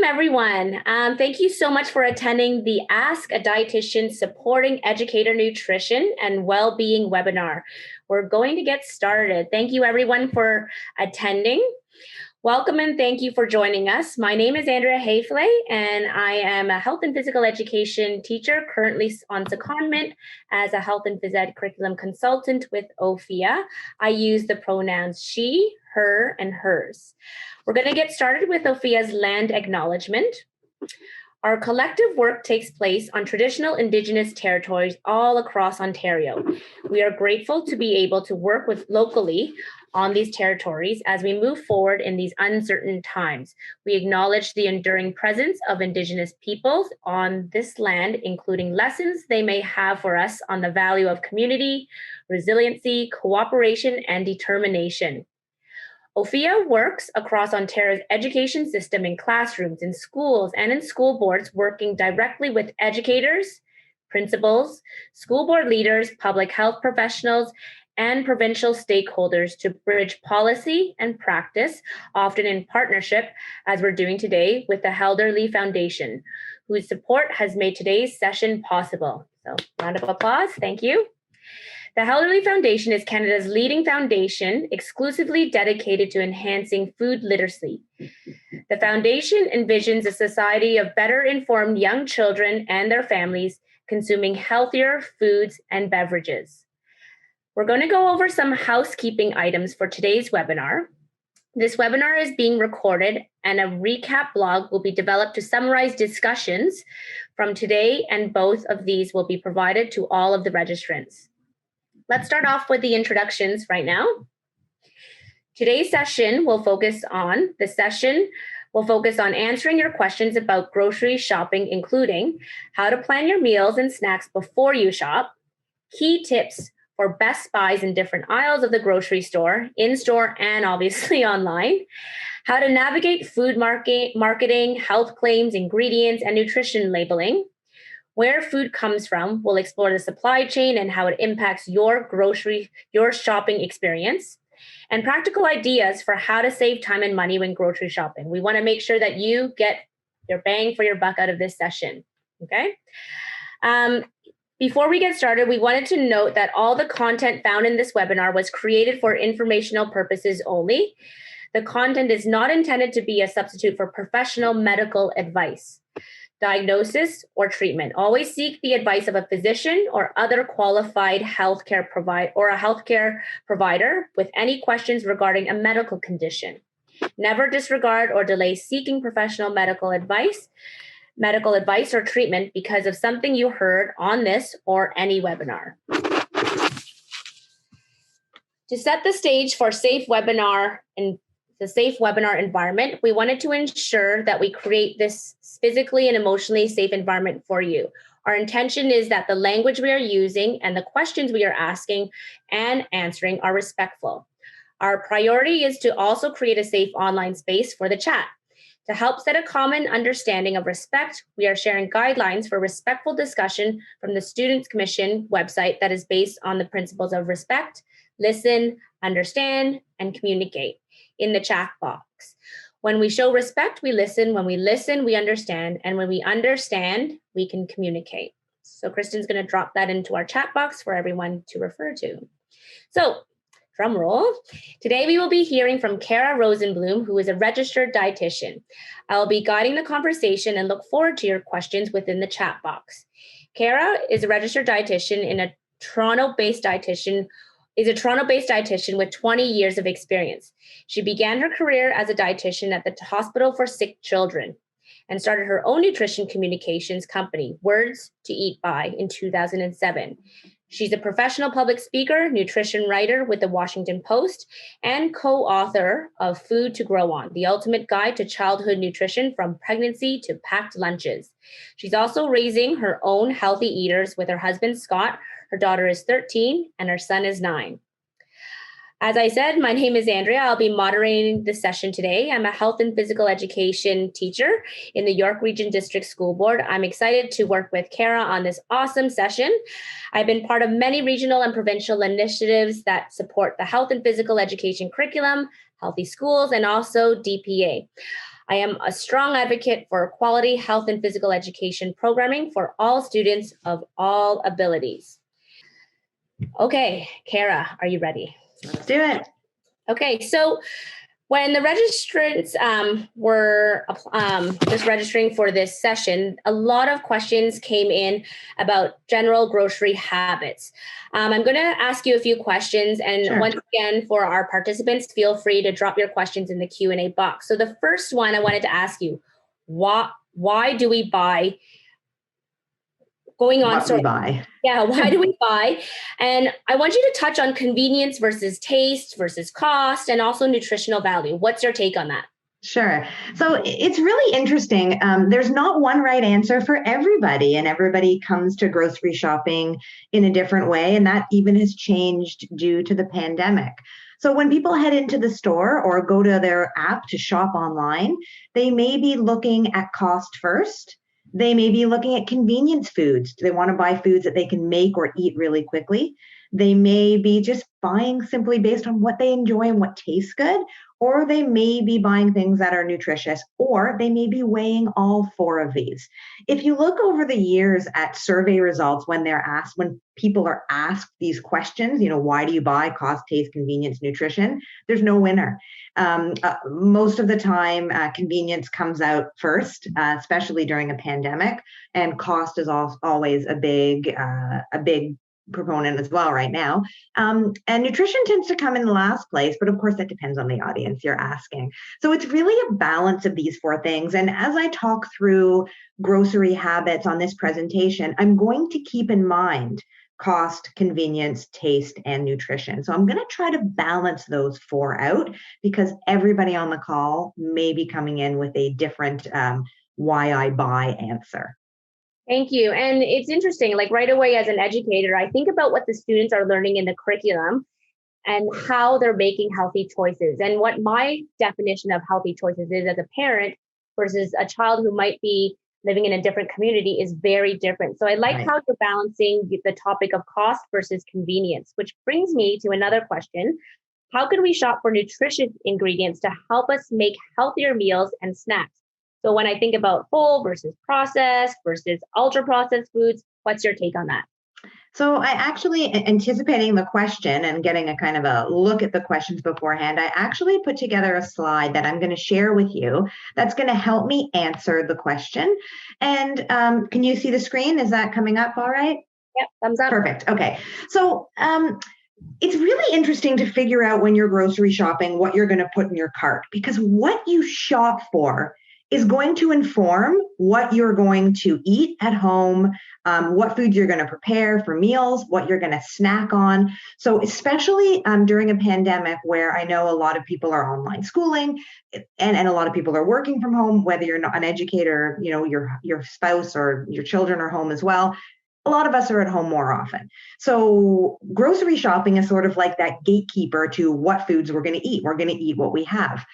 everyone. Thank you so much for attending the Ask a Dietitian Supporting Educator Nutrition and Wellbeing webinar. We're going to get started. Thank you, everyone, for attending. Welcome and thank you for joining us. My name is Andrea Haefele, and I am a health and physical education teacher, currently on secondment as a health and phys ed curriculum consultant with OPHEA. I use the pronouns she, her, and hers. We're going to get started with OPHEA's land acknowledgement. Our collective work takes place on traditional Indigenous territories all across Ontario. We are grateful to be able to work with locally on these territories as we move forward in these uncertain times. We acknowledge the enduring presence of Indigenous peoples on this land, including lessons they may have for us on the value of community, resiliency, cooperation, and determination. OPHEA works across Ontario's education system in classrooms, in schools, and in school boards, working directly with educators, principals, school board leaders, public health professionals, and provincial stakeholders to bridge policy and practice, often in partnership, as we're doing today, with the Haefele Foundation, whose support has made today's session possible. So, round of applause. Thank you. The Haefele Foundation is Canada's leading foundation exclusively dedicated to enhancing food literacy. The foundation envisions a society of better informed young children and their families consuming healthier foods and beverages. We're going to go over some housekeeping items for today's webinar. This webinar is being recorded and a recap blog will be developed to summarize discussions from today, and both of these will be provided to all of the registrants. Let's start off with the introductions right now. Today's session will focus on answering your questions about grocery shopping, including how to plan your meals and snacks before you shop, key tips for best buys in different aisles of the grocery store, in-store and obviously online, how to navigate food marketing, health claims, ingredients, and nutrition labeling, where food comes from. We'll explore the supply chain and how it impacts your shopping experience, and practical ideas for how to save time and money when grocery shopping. We want to make sure that you get your bang for your buck out of this session, okay? Before we get started, we wanted to note that all the content found in this webinar was created for informational purposes only. The content is not intended to be a substitute for professional medical advice, diagnosis, or treatment. Always seek the advice of a physician or other qualified healthcare provider with any questions regarding a medical condition. Never disregard or delay seeking professional medical advice or treatment because of something you heard on this or any webinar. To set the stage for the safe webinar environment, we wanted to ensure that we create this physically and emotionally safe environment for you. Our intention is that the language we are using and the questions we are asking and answering are respectful. Our priority is to also create a safe online space for the chat. To help set a common understanding of respect, we are sharing guidelines for respectful discussion from the Students' Commission website that is based on the principles of respect, listen, understand, and communicate in the chat box. When we show respect, we listen. When we listen, we understand. And when we understand, we can communicate. So Kristen's going to drop that into our chat box for everyone to refer to. So, drum roll. Today we will be hearing from Cara Rosenbloom, who is a registered dietitian. I will be guiding the conversation and look forward to your questions within the chat box. Cara is a registered dietitian in a Toronto-based dietitian with 20 years of experience. She began her career as a dietitian at the Hospital for Sick Children and started her own nutrition communications company, Words to Eat By, in 2007. She's a professional public speaker, nutrition writer with the Washington Post, and co-author of Food to Grow On, the ultimate guide to childhood nutrition from pregnancy to packed lunches. She's also raising her own healthy eaters with her husband, Scott. Her daughter is 13 and her son is 9. As I said, my name is Andrea. I'll be moderating the session today. I'm a health and physical education teacher in the York Region District School Board. I'm excited to work with Cara on this awesome session. I've been part of many regional and provincial initiatives that support the health and physical education curriculum, healthy schools, and also DPA. I am a strong advocate for quality health and physical education programming for all students of all abilities. Okay, Cara, are you ready? Let's do it. Okay, so when the registrants were just registering for this session, a lot of questions came in about general grocery habits. I'm going to ask you a few questions, and Sure. Once again, for our participants, feel free to drop your questions in the Q&A box. So the first one I wanted to ask you, why do we buy? Going on, what we buy. Yeah, why do we buy? And I want you to touch on convenience versus taste versus cost and also nutritional value. What's your take on that? Sure. So it's really interesting. There's not one right answer for everybody, and everybody comes to grocery shopping in a different way. And that even has changed due to the pandemic. So when people head into the store or go to their app to shop online, they may be looking at cost first. They may be looking at convenience foods. Do they want to buy foods that they can make or eat really quickly? They may be just buying simply based on what they enjoy and what tastes good, or they may be buying things that are nutritious, or they may be weighing all four of these. If you look over the years at survey results when people are asked these questions, why do you buy, cost, taste, convenience, nutrition? There's no winner. Most of the time, convenience comes out first, especially during a pandemic, and cost is always a big proponent as well right now. And nutrition tends to come in the last place, but of course that depends on the audience you're asking. So it's really a balance of these four things. And as I talk through grocery habits on this presentation, I'm going to keep in mind cost, convenience, taste, and nutrition. So I'm going to try to balance those four out because everybody on the call may be coming in with a different why I buy answer. Thank you. And it's interesting, like right away as an educator, I think about what the students are learning in the curriculum and how they're making healthy choices. And what my definition of healthy choices is as a parent versus a child who might be living in a different community is very different. So I like how you're balancing the topic of cost versus convenience, which brings me to another question. How can we shop for nutritious ingredients to help us make healthier meals and snacks? So when I think about whole versus processed versus ultra processed foods, what's your take on that? So I actually, anticipating the question and getting a kind of a look at the questions beforehand, I actually put together a slide that I'm going to share with you that's going to help me answer the question. And can you see the screen? Is that coming up all right? Yep, thumbs up. Perfect. Okay. So it's really interesting to figure out when you're grocery shopping what you're going to put in your cart, because what you shop for is going to inform what you're going to eat at home, what foods you're going to prepare for meals, what you're going to snack on. So especially during a pandemic where I know a lot of people are online schooling and a lot of people are working from home, whether you're not an educator, your spouse or your children are home as well. A lot of us are at home more often. So grocery shopping is sort of like that gatekeeper to what foods we're going to eat. We're going to eat what we have.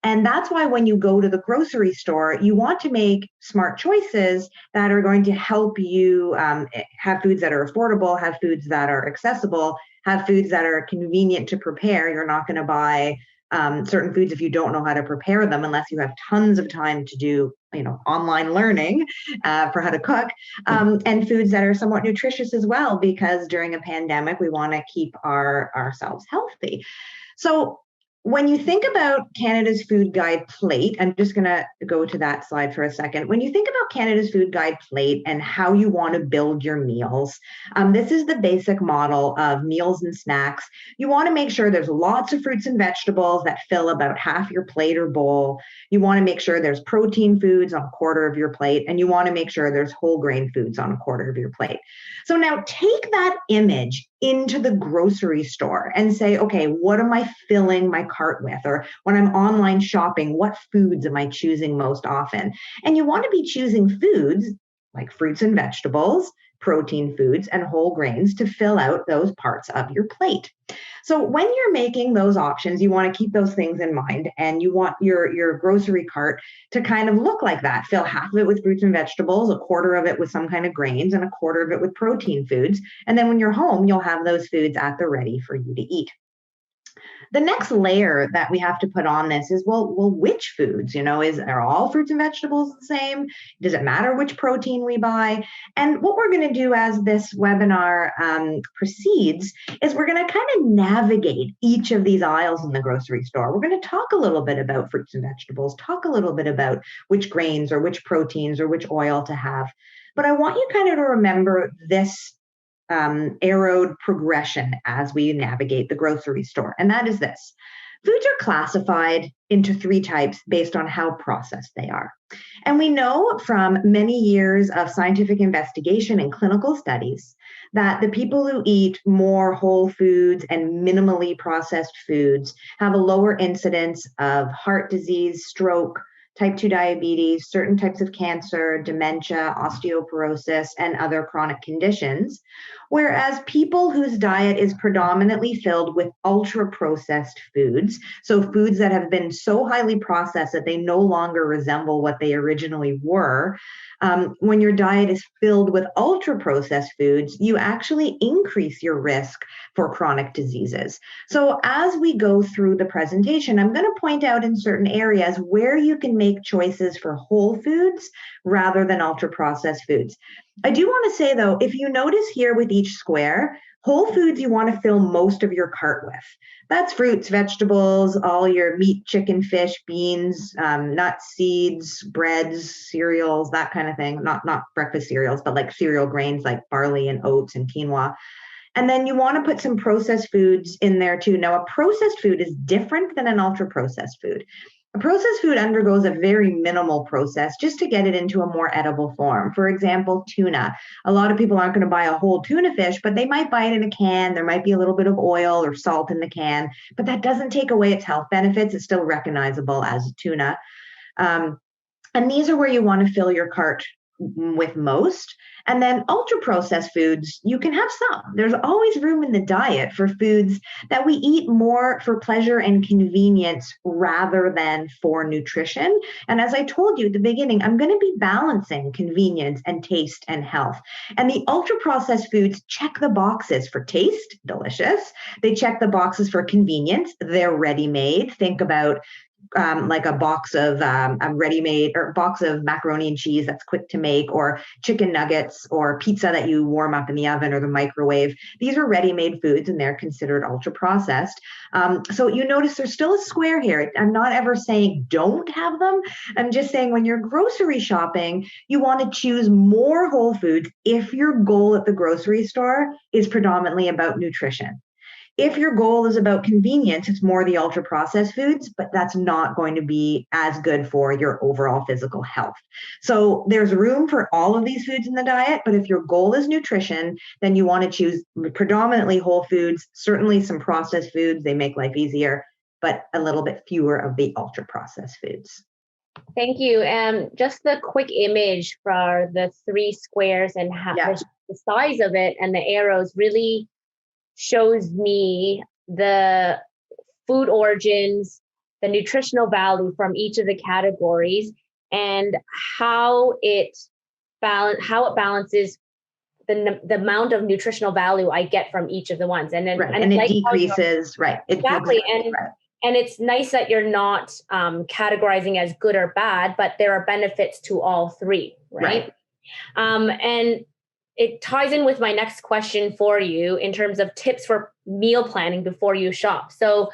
And that's why when you go to the grocery store, you want to make smart choices that are going to help you have foods that are affordable, have foods that are accessible, have foods that are convenient to prepare. You're not going to buy certain foods if you don't know how to prepare them, unless you have tons of time to do online learning for how to cook, and foods that are somewhat nutritious as well, because during a pandemic, we want to keep ourselves healthy. So when you think about Canada's Food Guide Plate, I'm just going to go to that slide for a second. When you think about Canada's Food Guide Plate and how you want to build your meals, this is the basic model of meals and snacks. You want to make sure there's lots of fruits and vegetables that fill about half your plate or bowl. You want to make sure there's protein foods on a quarter of your plate, and you want to make sure there's whole grain foods on a quarter of your plate. So now take that image into the grocery store and say, okay, what am I filling my cart with? Or when I'm online shopping, what foods am I choosing most often? And you want to be choosing foods like fruits and vegetables, protein foods, and whole grains to fill out those parts of your plate. So when you're making those options, you want to keep those things in mind, and you want your grocery cart to kind of look like that. Fill half of it with fruits and vegetables, a quarter of it with some kind of grains, and a quarter of it with protein foods. And then when you're home, you'll have those foods at the ready for you to eat. The next layer that we have to put on this is, well, which foods, are all fruits and vegetables the same? Does it matter which protein we buy? And what we're going to do as this webinar proceeds is we're going to kind of navigate each of these aisles in the grocery store. We're going to talk a little bit about fruits and vegetables, talk a little bit about which grains or which proteins or which oil to have. But I want you kind of to remember this arrowed progression as we navigate the grocery store. And that is this. Foods are classified into 3 types based on how processed they are. And we know from many years of scientific investigation and clinical studies that the people who eat more whole foods and minimally processed foods have a lower incidence of heart disease, stroke, type 2 diabetes, certain types of cancer, dementia, osteoporosis, and other chronic conditions. Whereas people whose diet is predominantly filled with ultra-processed foods, so foods that have been so highly processed that they no longer resemble what they originally were, when your diet is filled with ultra-processed foods, you actually increase your risk for chronic diseases. So as we go through the presentation, I'm going to point out in certain areas where you can make choices for whole foods rather than ultra-processed foods. I do want to say, though, if you notice here with each square, whole foods you want to fill most of your cart with. That's fruits, vegetables, all your meat, chicken, fish, beans, nuts, seeds, breads, cereals, that kind of thing. Not breakfast cereals, but like cereal grains like barley and oats and quinoa. And then you want to put some processed foods in there too. Now, a processed food is different than an ultra-processed food. A processed food undergoes a very minimal process just to get it into a more edible form. For example, tuna. A lot of people aren't going to buy a whole tuna fish, but they might buy it in a can. There might be a little bit of oil or salt in the can, but that doesn't take away its health benefits. It's still recognizable as tuna. And these are where you want to fill your cart with most. And then ultra processed foods, you can have some. There's always room in the diet for foods that we eat more for pleasure and convenience rather than for nutrition. And as I told you at the beginning, I'm going to be balancing convenience and taste and health. And the ultra processed foods check the boxes for taste, delicious. They check the boxes for convenience. They're ready made. Think about like a box of ready-made or box of macaroni and cheese that's quick to make, or chicken nuggets or pizza that you warm up in the oven or the microwave. These are ready-made foods and they're considered ultra-processed. So you notice there's still a square here. I'm not ever saying don't have them. I'm just saying when you're grocery shopping, you want to choose more whole foods if your goal at the grocery store is predominantly about nutrition. If your goal is about convenience, it's more the ultra processed foods, but that's not going to be as good for your overall physical health. So there's room for all of these foods in the diet, but if your goal is nutrition, then you want to choose predominantly whole foods, certainly some processed foods, they make life easier, but a little bit fewer of the ultra processed foods. Thank you. Just the quick image for the 3 squares and how the size of it and the arrows really shows me the food origins, the nutritional value from each of the categories, and how it balances the amount of nutritional value I get from each of the ones. And then and it decreases, right? Exactly. And it's nice that you're not categorizing as good or bad, but there are benefits to all 3, right? And it ties in with my next question for you in terms of tips for meal planning before you shop. So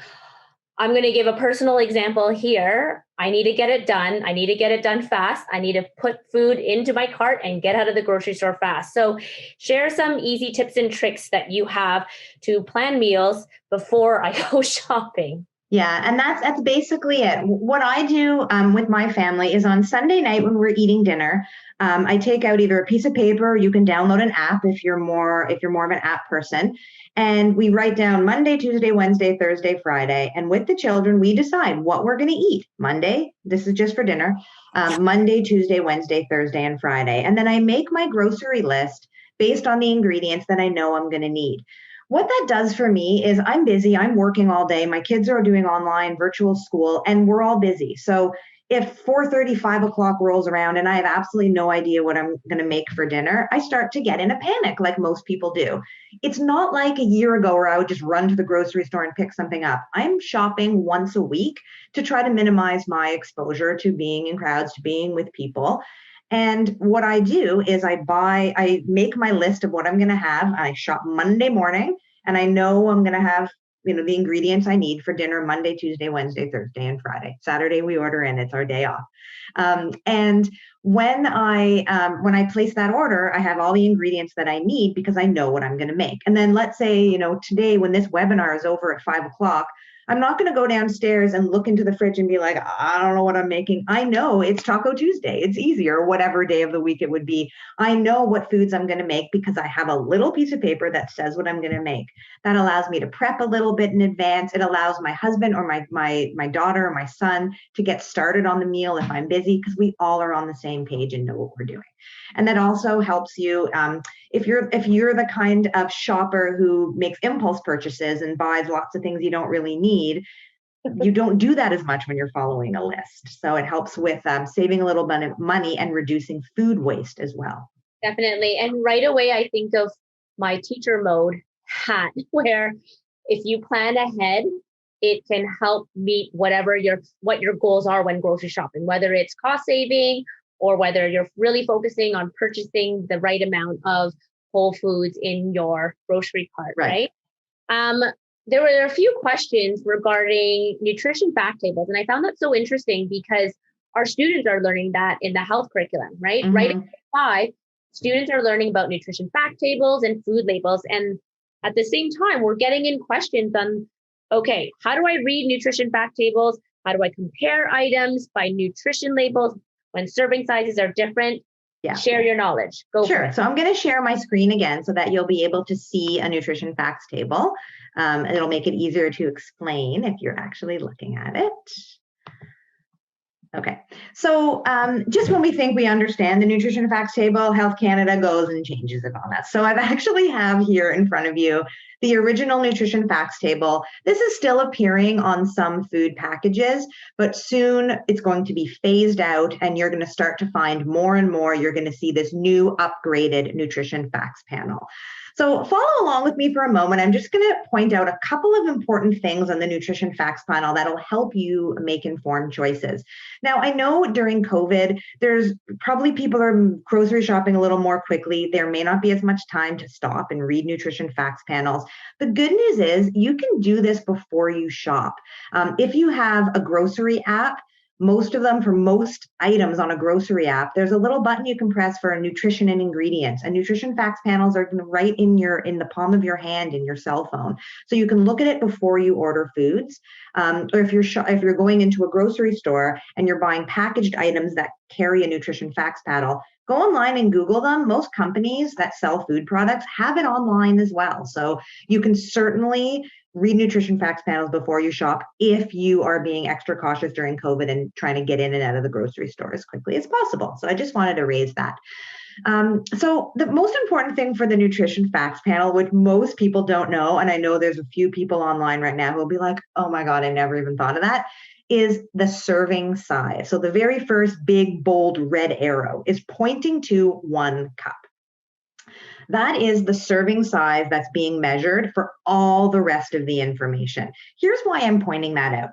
I'm going to give a personal example here. I need to get it done. I need to get it done fast. I need to put food into my cart and get out of the grocery store fast. So share some easy tips and tricks that you have to plan meals before I go shopping. Yeah, and that's basically it. What I do with my family is on Sunday night when we're eating dinner, I take out either a piece of paper, or you can download an app if you're more of an app person, and we write down Monday, Tuesday, Wednesday, Thursday, Friday, and with the children we decide what we're going to eat. Monday, this is just for dinner. Monday, Tuesday, Wednesday, Thursday, and Friday, and then I make my grocery list based on the ingredients that I know I'm going to need. What that does for me is I'm busy, I'm working all day, my kids are doing online virtual school, and we're all busy. So if 4:30, 5 o'clock rolls around and I have absolutely no idea what I'm going to make for dinner, I start to get in a panic like most people do. It's not like a year ago where I would just run to the grocery store and pick something up. I'm shopping once a week to try to minimize my exposure to being in crowds, to being with people. And what I do is I make my list of what I'm going to have. I shop Monday morning and I know I'm going to have, the ingredients I need for dinner Monday, Tuesday, Wednesday, Thursday, and Friday. Saturday we order in, it's our day off. And when I place that order, I have all the ingredients that I need because I know what I'm going to make. And then let's say, today when this webinar is over at 5 o'clock, I'm not going to go downstairs and look into the fridge and be like, I don't know what I'm making. I know it's Taco Tuesday. It's easier, whatever day of the week it would be. I know what foods I'm going to make because I have a little piece of paper that says what I'm going to make. That allows me to prep a little bit in advance. It allows my husband or my daughter or my son to get started on the meal if I'm busy, because we all are on the same page and know what we're doing. And that also helps you if you're the kind of shopper who makes impulse purchases and buys lots of things you don't really need. You don't do that as much when you're following a list. So it helps with saving a little bit of money and reducing food waste as well. Definitely. And right away, I think of my teacher mode hat, where if you plan ahead, it can help meet what your goals are when grocery shopping, whether it's cost saving or whether you're really focusing on purchasing the right amount of whole foods in your grocery cart, right? There were a few questions regarding nutrition fact tables, and I found that so interesting because our students are learning that in the health curriculum, right? Mm-hmm. Right at 5, students are learning about nutrition fact tables and food labels, and at the same time, we're getting in questions on, okay, how do I read nutrition fact tables? How do I compare items by nutrition labels when serving sizes are different? Yeah. Share your knowledge. Go for it. So I'm going to share my screen again so that you'll be able to see a nutrition facts table. And it'll make it easier to explain if you're actually looking at it. Okay, so just when we think we understand the nutrition facts table, Health Canada goes and changes it on us. So I've actually have here in front of you the original nutrition facts table. This is still appearing on some food packages, but soon it's going to be phased out and you're going to start to find more and more. You're going to see this new upgraded nutrition facts panel. So follow along with me for a moment. I'm just going to point out a couple of important things on the nutrition facts panel that'll help you make informed choices. Now, I know during COVID, there's probably people are grocery shopping a little more quickly. There may not be as much time to stop and read nutrition facts panels. The good news is you can do this before you shop. If you have a grocery app, most of them, for most items on a grocery app, there's a little button you can press for nutrition and ingredients. And nutrition facts panels are right in the palm of your hand in your cell phone, so you can look at it before you order foods. Or if you're going into a grocery store and you're buying packaged items that carry a nutrition facts panel, go online and Google them. Most companies that sell food products have it online as well, so you can certainly read nutrition facts panels before you shop if you are being extra cautious during COVID and trying to get in and out of the grocery store as quickly as possible. So I just wanted to raise that. So the most important thing for the nutrition facts panel, which most people don't know, and I know there's a few people online right now who will be like, oh my God, I never even thought of that, is the serving size. So the very first big, bold red arrow is pointing to 1 cup. That is the serving size that's being measured for all the rest of the information. Here's why I'm pointing that out.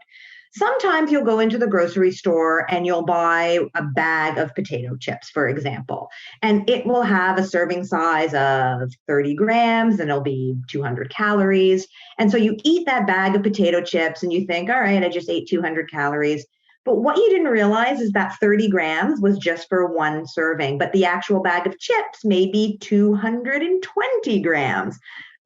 Sometimes you'll go into the grocery store and you'll buy a bag of potato chips, for example, and it will have a serving size of 30 grams and it'll be 200 calories. And so you eat that bag of potato chips and you think, all right, I just ate 200 calories. But what you didn't realize is that 30 grams was just for 1 serving, but the actual bag of chips may be 220 grams.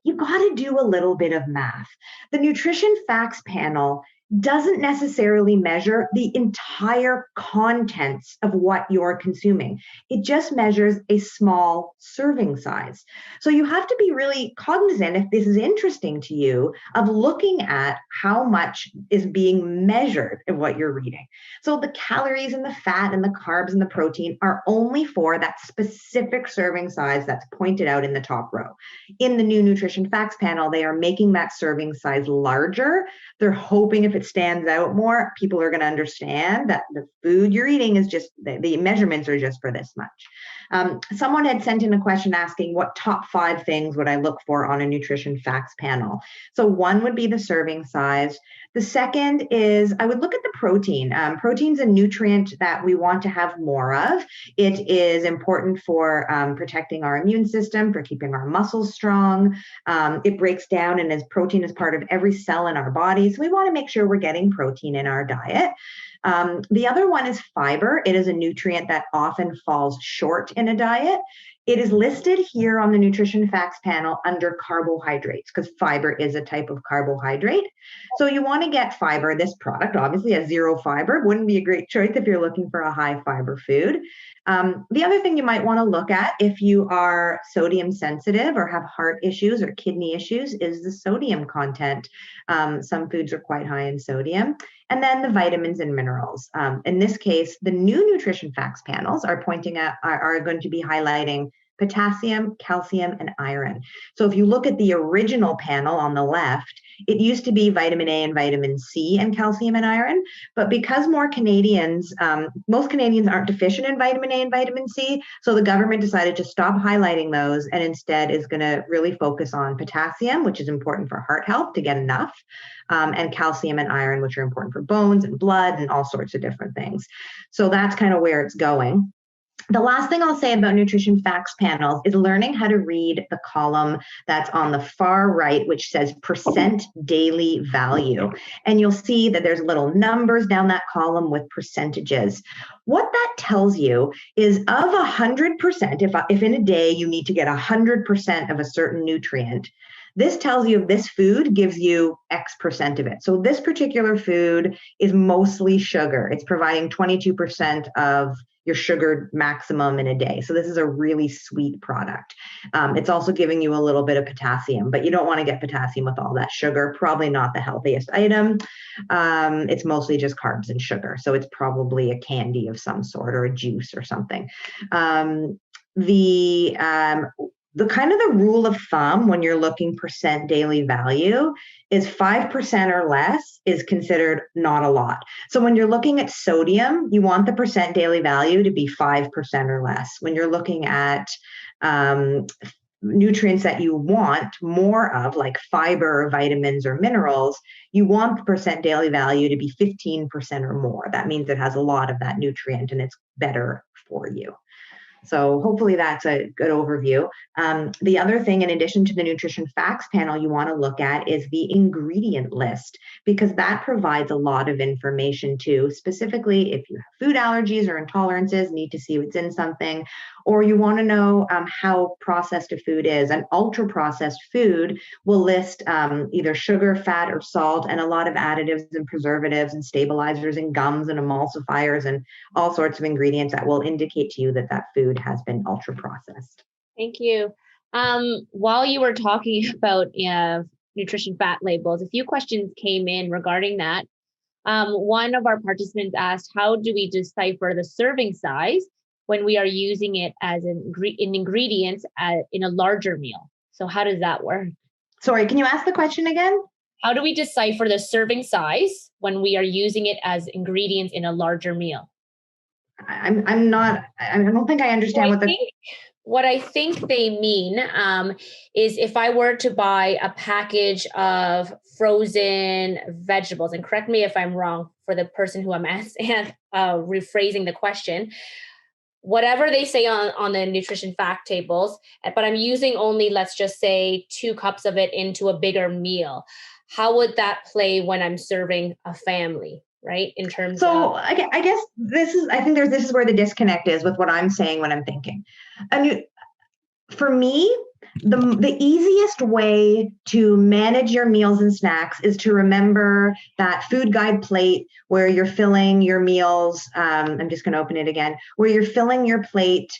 You got to do a little bit of math. The nutrition facts panel doesn't necessarily measure the entire contents of what you're consuming. It just measures a small serving size. So you have to be really cognizant, if this is interesting to you, of looking at how much is being measured in what you're reading. So the calories and the fat and the carbs and the protein are only for that specific serving size that's pointed out in the top row. In the new nutrition facts panel, they are making that serving size larger. They're hoping, if if it stands out more, people are going to understand that the food you're eating is just, the measurements are just for this much. Someone had sent in a question asking what top 5 things would I look for on a nutrition facts panel. So one would be the serving size. The second is I would look at the protein. Protein's a nutrient that we want to have more of. It is important for protecting our immune system, for keeping our muscles strong. It breaks down, and as protein is part of every cell in our body. So we want to make sure we're getting protein in our diet. The other one is fiber. It is a nutrient that often falls short in a diet. It is listed here on the Nutrition Facts panel under carbohydrates because fiber is a type of carbohydrate. So you want to get fiber. This product obviously has 0 fiber. Wouldn't be a great choice if you're looking for a high fiber food. The other thing you might want to look at if you are sodium sensitive or have heart issues or kidney issues is the sodium content. Some foods are quite high in sodium. And then the vitamins and minerals. In this case, the new Nutrition Facts panels are going to be highlighting potassium, calcium, and iron. So if you look at the original panel on the left, it used to be vitamin A and vitamin C and calcium and iron, but because most Canadians aren't deficient in vitamin A and vitamin C, so the government decided to stop highlighting those and instead is going to really focus on potassium, which is important for heart health to get enough, and calcium and iron, which are important for bones and blood and all sorts of different things. So that's kind of where it's going. The last thing I'll say about Nutrition Facts panels is learning how to read the column that's on the far right, which says percent daily value. And you'll see that there's little numbers down that column with percentages. What that tells you is of 100%, if in a day you need to get 100% of a certain nutrient, this tells you if this food gives you X% of it. So this particular food is mostly sugar. It's providing 22% of your sugar maximum in a day. So this is a really sweet product. It's also giving you a little bit of potassium, but you don't want to get potassium with all that sugar. Probably not the healthiest item. It's mostly just carbs and sugar. So it's probably a candy of some sort or a juice or something. The kind of the rule of thumb when you're looking percent daily value is 5% or less is considered not a lot. So when you're looking at sodium, you want the percent daily value to be 5% or less. When you're looking at nutrients that you want more of, like fiber, vitamins, or minerals, you want the percent daily value to be 15% or more. That means it has a lot of that nutrient and it's better for you. So hopefully that's a good overview. The other thing, in addition to the Nutrition Facts panel, you want to look at is the ingredient list, because that provides a lot of information too. Specifically, if you have food allergies or intolerances, need to see what's in something, or you want to know how processed a food is. An ultra-processed food will list either sugar, fat, or salt, and a lot of additives and preservatives and stabilizers and gums and emulsifiers and all sorts of ingredients that will indicate to you that that food has been ultra-processed. Thank you. While you were talking about nutrition fat labels, a few questions came in regarding that. One of our participants asked, how do we decipher the serving size when we are using it as in ingredients in a larger meal? So how does that work? Sorry, can you ask the question again? How do we decipher the serving size when we are using it as ingredients in a larger meal? I don't think I understand what I think they mean is if I were to buy a package of frozen vegetables, and correct me if I'm wrong for the person who I'm asking, rephrasing the question, whatever they say on the nutrition fact tables, but I'm using only, let's just say, 2 cups of it into a bigger meal. How would that play when I'm serving a family? Right? In terms of. I guess this is where the disconnect is with what I'm saying when I'm thinking. For me, the easiest way to manage your meals and snacks is to remember that food guide plate where you're filling your meals. I'm just going to open it again, where you're filling your plate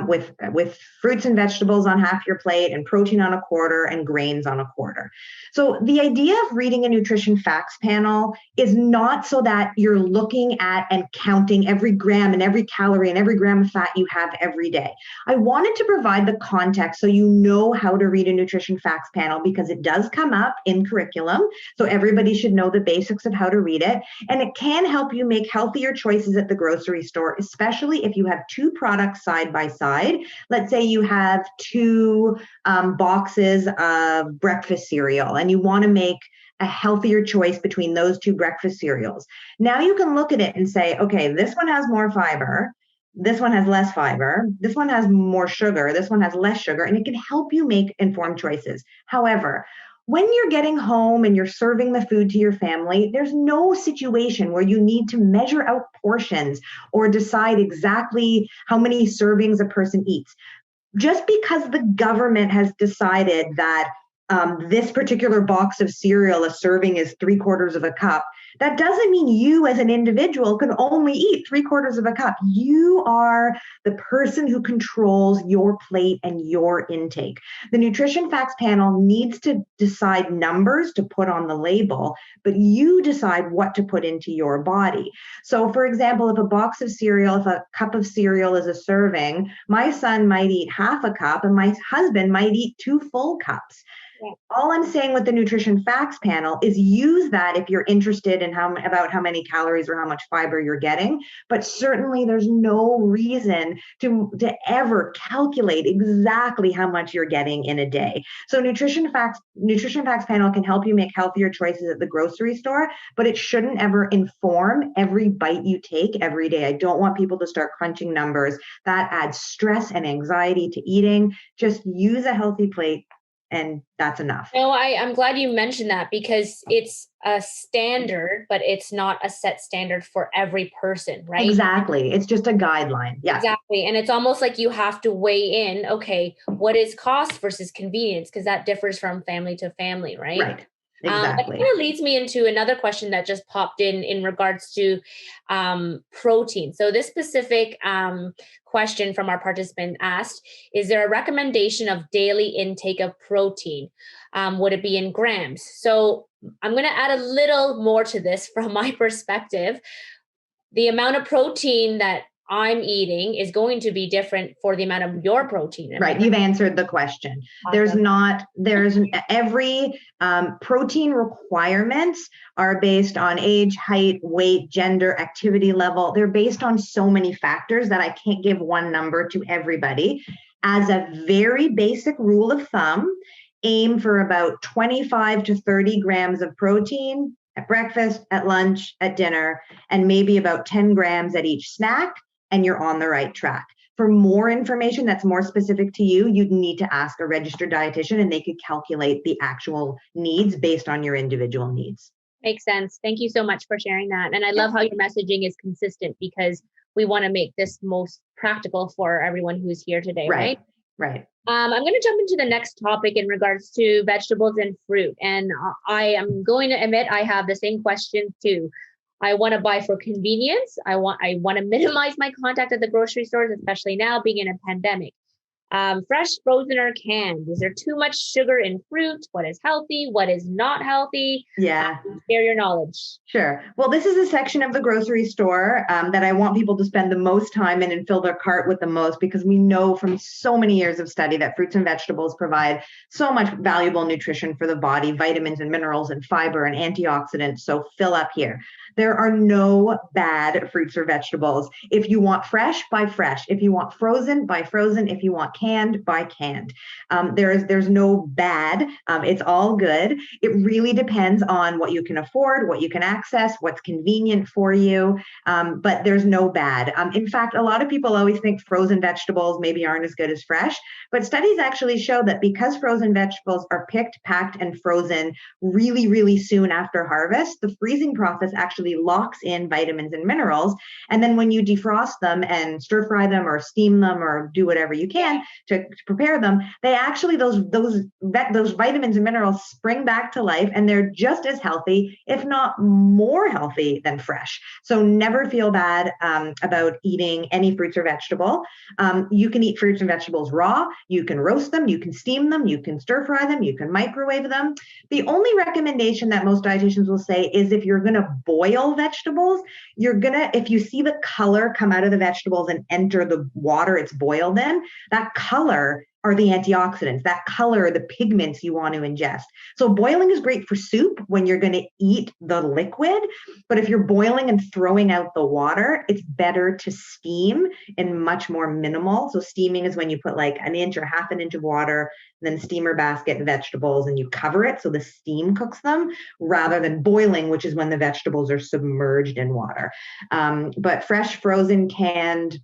with fruits and vegetables on half your plate and protein on a quarter and grains on a quarter. So the idea of reading a nutrition facts panel is not so that you're looking at and counting every gram and every calorie and every gram of fat you have every day. I wanted to provide the context so you know how to read a nutrition facts panel, because it does come up in curriculum. So everybody should know the basics of how to read it. And it can help you make healthier choices at the grocery store, especially if you have two products side by side. Let's say you have two boxes of breakfast cereal and you want to make a healthier choice between those two breakfast cereals. Now you can look at it and say, okay, this one has more fiber, this one has less fiber, this one has more sugar, this one has less sugar, and it can help you make informed choices. However, when you're getting home and you're serving the food to your family, there's no situation where you need to measure out portions or decide exactly how many servings a person eats. Just because the government has decided that this particular box of cereal, a serving is 3/4 of a cup, that doesn't mean you as an individual can only eat 3/4 of a cup. You are the person who controls your plate and your intake. The nutrition facts panel needs to decide numbers to put on the label, but you decide what to put into your body. So for example, if a cup of cereal is a serving, my son might eat half a cup and my husband might eat 2 full cups. All I'm saying with the nutrition facts panel is use that if you're interested in about how many calories or how much fiber you're getting, but certainly there's no reason to ever calculate exactly how much you're getting in a day. So nutrition facts panel can help you make healthier choices at the grocery store, but it shouldn't ever inform every bite you take every day. I don't want people to start crunching numbers. That adds stress and anxiety to eating. Just use a healthy plate, and that's enough. No, I'm glad you mentioned that, because it's a standard, but it's not a set standard for every person, right? Exactly. It's just a guideline. Yeah. Exactly. And it's almost like you have to weigh in, okay, what is cost versus convenience? Because that differs from family to family, right? Right. Exactly. That kind of leads me into another question that just popped in regards to protein. So this specific question from our participant asked, is there a recommendation of daily intake of protein? Would it be in grams? So I'm going to add a little more to this from my perspective. The amount of protein that I'm eating is going to be different for the amount of your protein. Right. You've answered the question. Awesome. Every protein requirements are based on age, height, weight, gender, activity level. They're based on so many factors that I can't give one number to everybody. As a very basic rule of thumb, aim for about 25 to 30 grams of protein at breakfast, at lunch, at dinner, and maybe about 10 grams at each snack, and you're on the right track. For more information that's more specific to you, you'd need to ask a registered dietitian, and they could calculate the actual needs based on your individual needs. Makes sense. Thank you so much for sharing that. And I love how your messaging is consistent, because we want to make this most practical for everyone who's here today, right? Right. I'm going to jump into the next topic in regards to vegetables and fruit. And I am going to admit I have the same question too. I want to buy for convenience. I want to minimize my contact at the grocery stores, especially now being in a pandemic. Fresh, frozen, or canned? Is there too much sugar in fruit? What is healthy? What is not healthy? Yeah. Share your knowledge. Sure. Well, this is a section of the grocery store that I want people to spend the most time in and fill their cart with the most, because we know from so many years of study that fruits and vegetables provide so much valuable nutrition for the body, vitamins and minerals and fiber and antioxidants. So fill up here. There are no bad fruits or vegetables. If you want fresh, buy fresh. If you want frozen, buy frozen. If you want canned, buy canned. There's no bad. It's all good. It really depends on what you can afford, what you can access, what's convenient for you. But there's no bad. In fact, a lot of people always think frozen vegetables maybe aren't as good as fresh, but studies actually show that because frozen vegetables are picked, packed, and frozen really, really soon after harvest, the freezing process actually actually locks in vitamins and minerals. And then when you defrost them and stir fry them or steam them or do whatever you can to prepare them, they actually, those vitamins and minerals spring back to life, and they're just as healthy, if not more healthy than fresh. So never feel bad about eating any fruits or vegetable. You can eat fruits and vegetables raw. You can roast them. You can steam them. You can stir fry them. You can microwave them. The only recommendation that most dietitians will say is if you're going to boil vegetables, if you see the color come out of the vegetables and enter the water it's boiled in, that color are the antioxidants. That color are the pigments you want to ingest. So boiling is great for soup when you're going to eat the liquid, but if you're boiling and throwing out the water, it's better to steam and much more minimal. So steaming is when you put like an inch or half an inch of water, then steamer basket and vegetables, and you cover it so the steam cooks them, rather than boiling, which is when the vegetables are submerged in water. But fresh, frozen, canned,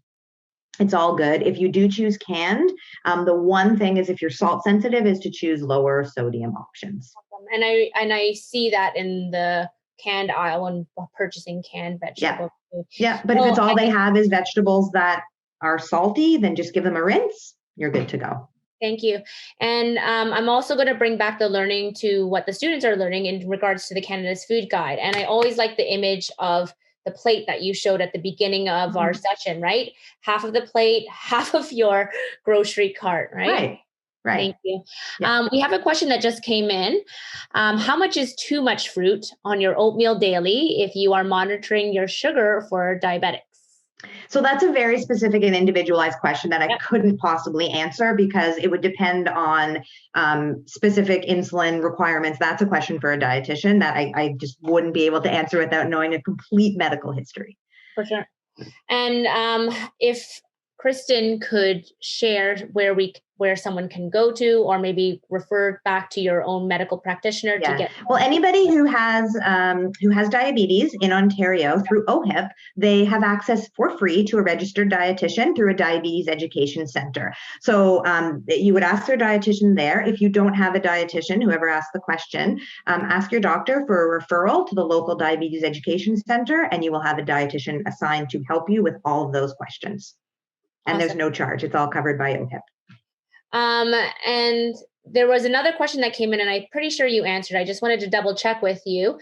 it's all good. If you do choose canned, the one thing is if you're salt sensitive is to choose lower sodium options. And I see that in the canned aisle when purchasing canned vegetables. Yeah. But if it's all they have is vegetables that are salty, then just give them a rinse. You're good to go. Thank you. And I'm also going to bring back the learning to what the students are learning in regards to the Canada's Food Guide. And I always like the image of the plate that you showed at the beginning of our session, right? Half of the plate, half of your grocery cart, right? Right. Thank you. Yeah. We have a question that just came in. How much is too much fruit on your oatmeal daily if you are monitoring your sugar for diabetics? So that's a very specific and individualized question that I couldn't possibly answer because it would depend on specific insulin requirements. That's a question for a dietitian that I just wouldn't be able to answer without knowing a complete medical history. For sure. And if Kristen could share where someone can go to, or maybe refer back to your own medical practitioner to get. Well, anybody who has diabetes in Ontario through OPHEA, they have access for free to a registered dietitian through a diabetes education center. So you would ask their dietitian there. If you don't have a dietitian, whoever asked the question, ask your doctor for a referral to the local diabetes education center, and you will have a dietitian assigned to help you with all of those questions. And There's no charge. It's all covered by OPHEA. And there was another question that came in, and I'm pretty sure you answered. I just wanted to double check with you.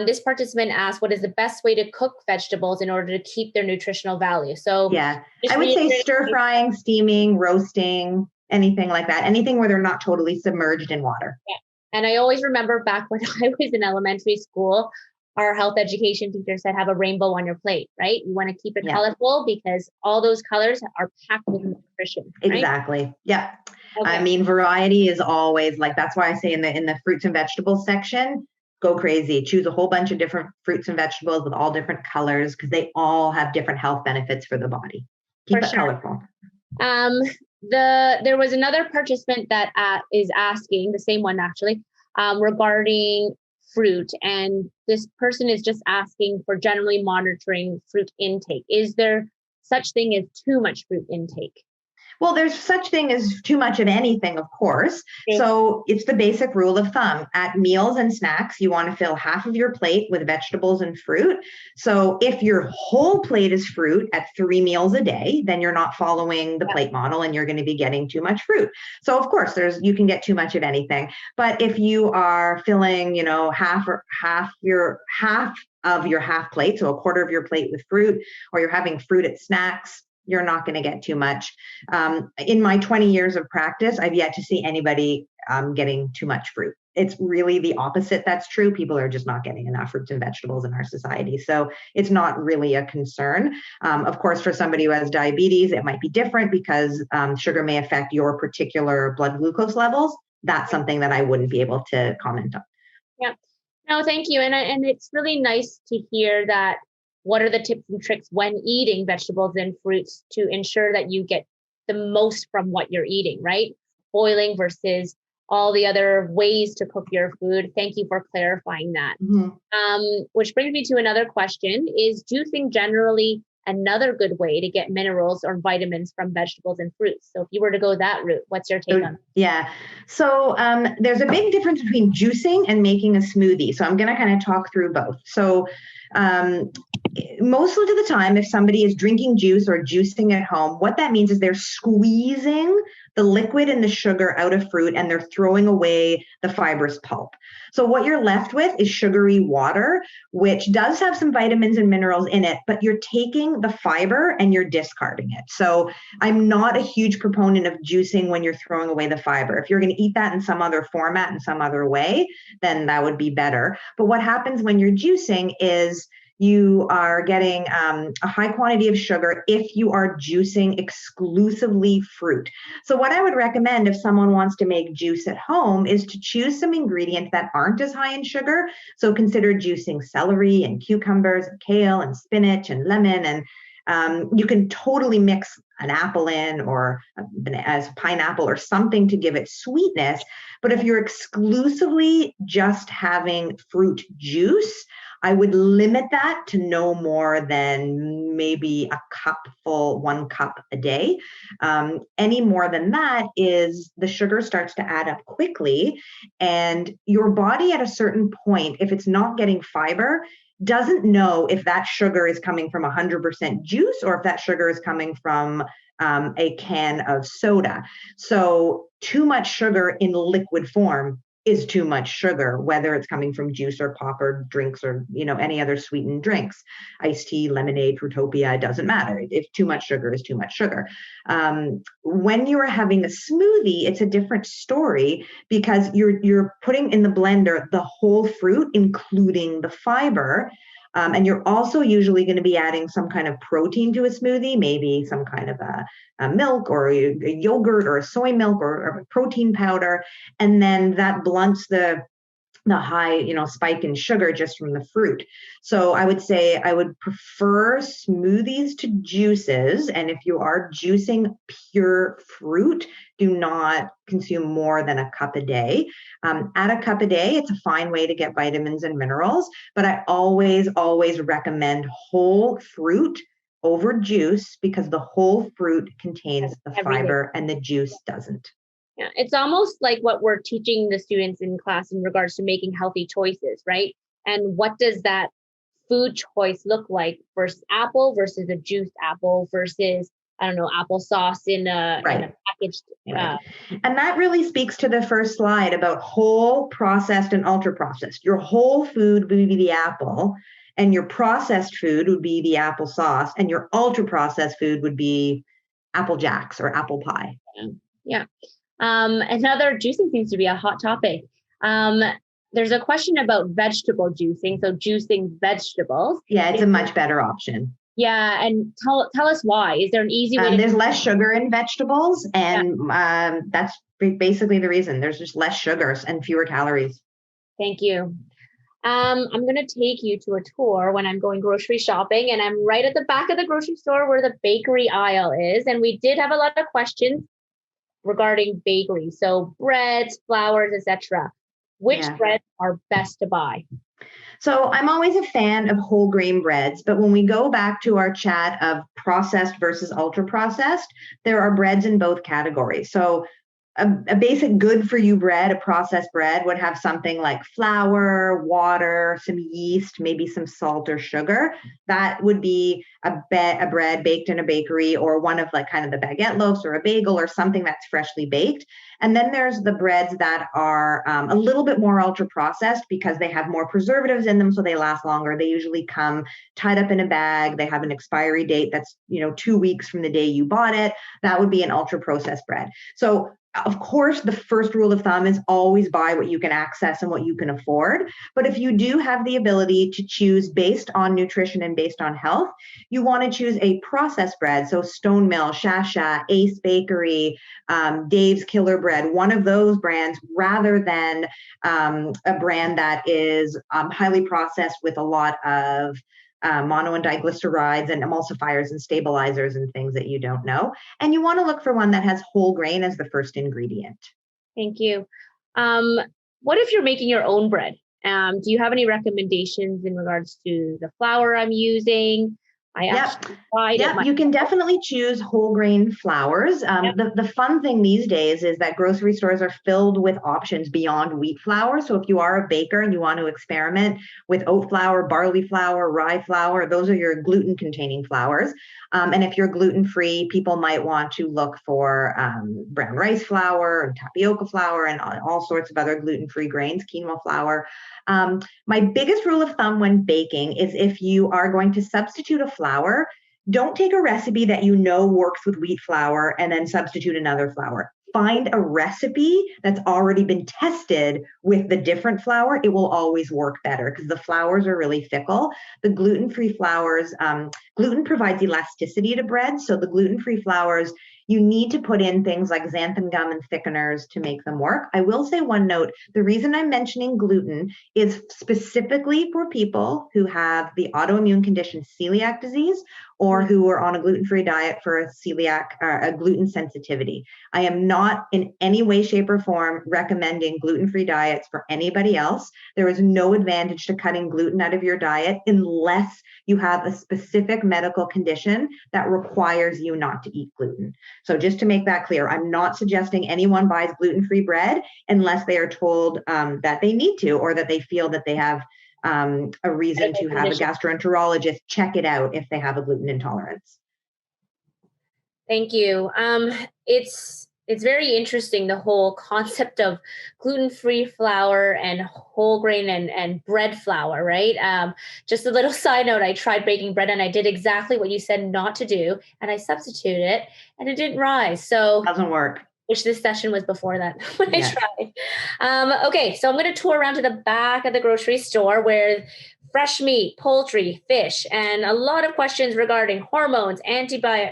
This participant asked, what is the best way to cook vegetables in order to keep their nutritional value? So I would say stir frying, steaming, roasting, anything like that. Anything where they're not totally submerged in water. Yeah. And I always remember back when I was in elementary school, our health education teacher said, have a rainbow on your plate, right? You want to keep it colorful because all those colors are packed with nutrition. Right? Exactly. Yeah. Okay. I mean, variety is always that's why I say in the fruits and vegetables section, go crazy. Choose a whole bunch of different fruits and vegetables with all different colors because they all have different health benefits for the body. Keep it colorful. There was another participant that is asking, the same one actually, regarding fruit, and this person is just asking for generally monitoring fruit intake. Is there such thing as too much fruit intake? Well, there's such thing as too much of anything, of course. So it's the basic rule of thumb. At meals and snacks, you want to fill half of your plate with vegetables and fruit. So if your whole plate is fruit at 3 meals a day, then you're not following the plate model and you're going to be getting too much fruit. So of course, you can get too much of anything. But if you are filling, half of your half plate, so a quarter of your plate with fruit, or you're having fruit at snacks, you're not going to get too much. In my 20 years of practice, I've yet to see anybody getting too much fruit. It's really the opposite that's true. People are just not getting enough fruits and vegetables in our society. So it's not really a concern. Of course, for somebody who has diabetes, it might be different because sugar may affect your particular blood glucose levels. That's something that I wouldn't be able to comment on. Yeah. No, thank you. And it's really nice to hear that. What are the tips and tricks when eating vegetables and fruits to ensure that you get the most from what you're eating, right? Boiling versus all the other ways to cook your food. Thank you for clarifying that. Mm-hmm. Which brings me to another question is juicing generally another good way to get minerals or vitamins from vegetables and fruits? So if you were to go that route, what's your take on it? Yeah. So there's a big difference between juicing and making a smoothie. So I'm going to kind of talk through both. So Most of the time, if somebody is drinking juice or juicing at home, what that means is they're squeezing the liquid and the sugar out of fruit and they're throwing away the fibrous pulp. So what you're left with is sugary water, which does have some vitamins and minerals in it, but you're taking the fiber and you're discarding it. So I'm not a huge proponent of juicing when you're throwing away the fiber. If you're going to eat that in some other format, in some other way, then that would be better. But what happens when you're juicing is you are getting a high quantity of sugar if you are juicing exclusively fruit. So what I would recommend if someone wants to make juice at home is to choose some ingredients that aren't as high in sugar. So consider juicing celery and cucumbers and kale and spinach and lemon. And you can totally mix an apple in or as pineapple or something to give it sweetness. But if you're exclusively just having fruit juice, I would limit that to no more than maybe a cupful, 1 cup a day. Any more than that is the sugar starts to add up quickly. And your body at a certain point, if it's not getting fiber, doesn't know if that sugar is coming from 100% juice or if that sugar is coming from a can of soda. So too much sugar in liquid form is too much sugar, whether it's coming from juice or pop or drinks or, any other sweetened drinks, iced tea, lemonade, Fruitopia, it doesn't matter. If too much sugar is too much sugar. When you're having a smoothie, it's a different story because you're putting in the blender the whole fruit, including the fiber. And you're also usually going to be adding some kind of protein to a smoothie, maybe some kind of a milk or a yogurt or a soy milk or a protein powder. And then that blunts the high, spike in sugar just from the fruit. So I would say I would prefer smoothies to juices. And if you are juicing pure fruit, do not consume more than a cup a day. At a cup a day, it's a fine way to get vitamins and minerals, but I always recommend whole fruit over juice because the whole fruit contains the fiber and the juice doesn't. Yeah, it's almost like what we're teaching the students in class in regards to making healthy choices, right? And what does that food choice look like versus apple versus a juiced apple versus, I don't know, applesauce in a packaged. Right. And that really speaks to the first slide about whole, processed, and ultra processed. Your whole food would be the apple, and your processed food would be the applesauce, and your ultra processed food would be Apple Jacks or apple pie. Yeah. Another juicing seems to be a hot topic. There's a question about vegetable juicing. So juicing vegetables. Yeah, it's a much better option. Yeah. And tell us why. Is there an easy way? There's less sugar in vegetables. And that's basically the reason. There's just less sugars and fewer calories. Thank you. I'm going to take you to a tour when I'm going grocery shopping. And I'm right at the back of the grocery store where the bakery aisle is. And we did have a lot of questions regarding bakery. So breads, flours, etc. Which breads are best to buy? So I'm always a fan of whole grain breads, but when we go back to our chat of processed versus ultra processed, there are breads in both categories. So a basic good for you bread, a processed bread would have something like flour, water, some yeast, maybe some salt or sugar. That would be a bread baked in a bakery or one of like kind of the baguette loaves or a bagel or something that's freshly baked. And then there's the breads that are a little bit more ultra processed because they have more preservatives in them, so they last longer. They usually come tied up in a bag. They have an expiry date that's 2 weeks from the day you bought it. That would be an ultra processed bread. So of course, the first rule of thumb is always buy what you can access and what you can afford. But if you do have the ability to choose based on nutrition and based on health, you want to choose a processed bread. So Stone Mill, Shasha, Ace Bakery, Dave's Killer Bread, one of those brands rather than a brand that is highly processed with a lot of mono and diglycerides and emulsifiers and stabilizers and things that you don't know. And you want to look for one that has whole grain as the first ingredient. Thank you. What if you're making your own bread? Do you have any recommendations in regards to the flour I'm using? I actually tried it. You can definitely choose whole grain flours. The fun thing these days is that grocery stores are filled with options beyond wheat flour. So if you are a baker and you want to experiment with oat flour, barley flour, rye flour, those are your gluten-containing flours. And if you're gluten-free, people might want to look for brown rice flour and tapioca flour and all sorts of other gluten-free grains, quinoa flour. My biggest rule of thumb when baking is if you are going to substitute a flour, don't take a recipe that you know works with wheat flour and then substitute another flour. Find a recipe that's already been tested with the different flour. It will always work better because the flours are really fickle. The gluten-free flours, gluten provides elasticity to bread. So the gluten-free flours, you need to put in things like xanthan gum and thickeners to make them work. I will say one note, the reason I'm mentioning gluten is specifically for people who have the autoimmune condition celiac disease or who are on a gluten-free diet for a gluten sensitivity. I am not in any way, shape, or form recommending gluten-free diets for anybody else. There is no advantage to cutting gluten out of your diet unless you have a specific medical condition that requires you not to eat gluten. So just to make that clear, I'm not suggesting anyone buys gluten-free bread unless they are told that they need to or that they feel that they have a reason to have a gastroenterologist check it out if they have a gluten intolerance. Thank you. It's very interesting, the whole concept of gluten-free flour and whole grain and bread flour, right? Just a little side note, I tried baking bread and I did exactly what you said not to do, and I substituted it and it didn't rise. So doesn't work. Which this session was before that when I tried. Okay, so I'm going to tour around to the back of the grocery store where fresh meat, poultry, fish, and a lot of questions regarding hormones, antibiotics.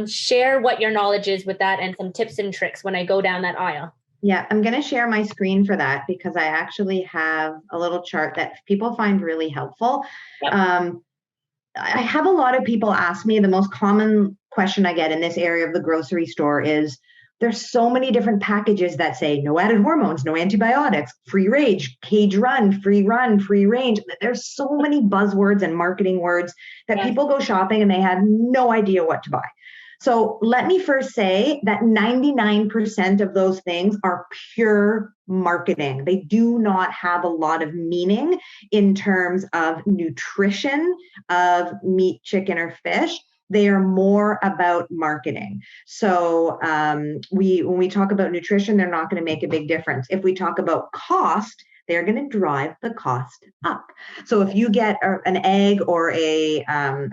Share what your knowledge is with that and some tips and tricks when I go down that aisle. Yeah, I'm going to share my screen for that because I actually have a little chart that people find really helpful. Yep. I have a lot of people ask me, the most common question I get in this area of the grocery store is, there's so many different packages that say no added hormones, no antibiotics, free range, cage run, free range. There's so many buzzwords and marketing words that people go shopping and they have no idea what to buy. So let me first say that 99% of those things are pure marketing. They do not have a lot of meaning in terms of nutrition of meat, chicken, or fish. They are more about marketing. So when we talk about nutrition, they're not going to make a big difference. If we talk about cost, they're going to drive the cost up. So if you get an egg or a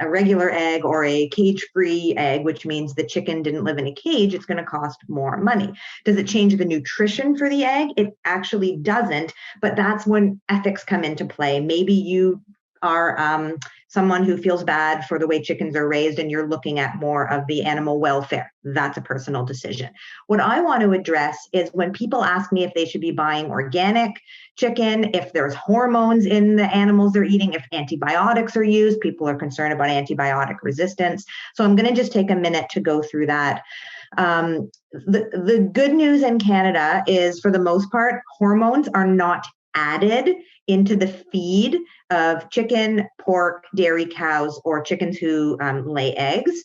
regular egg or a cage-free egg, which means the chicken didn't live in a cage, it's going to cost more money. Does it change the nutrition for the egg? It actually doesn't, but that's when ethics come into play. Maybe you are someone who feels bad for the way chickens are raised and you're looking at more of the animal welfare. That's a personal decision. What I want to address is when people ask me if they should be buying organic chicken, if there's hormones in the animals they're eating, if antibiotics are used, people are concerned about antibiotic resistance. So I'm going to just take a minute to go through that. The good news in Canada is, for the most part, hormones are not added into the feed of chicken, pork, dairy cows, or chickens who lay eggs.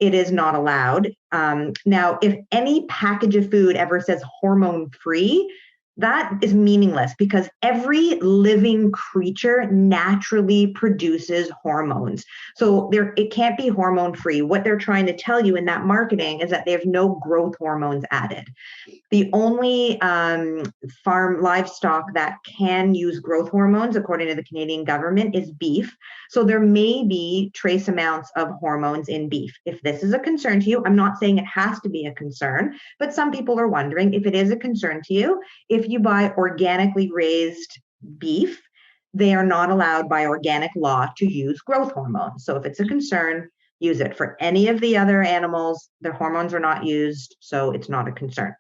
It is not allowed. Now, if any package of food ever says hormone-free, that is meaningless because every living creature naturally produces hormones. So it can't be hormone-free. What they're trying to tell you in that marketing is that there's no growth hormones added. The only farm livestock that can use growth hormones, according to the Canadian government, is beef. So there may be trace amounts of hormones in beef. If this is a concern to you, I'm not saying it has to be a concern, but some people are wondering if it is a concern to you. If you buy organically raised beef, they are not allowed by organic law to use growth hormones. So if it's a concern, use it. For any of the other animals, their hormones are not used, so it's not a concern.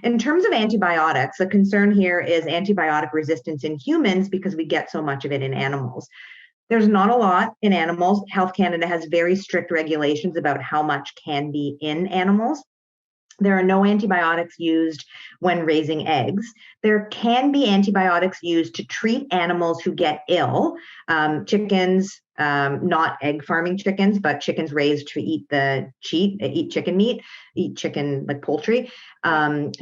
In terms of antibiotics, the concern here is antibiotic resistance in humans because we get so much of it in animals. There's not a lot in animals. Health Canada has very strict regulations about how much can be in animals. There are no antibiotics used when raising eggs. There can be antibiotics used to treat animals who get ill. Chickens, not egg farming chickens, but chickens raised to eat chicken meat, eat chicken like poultry.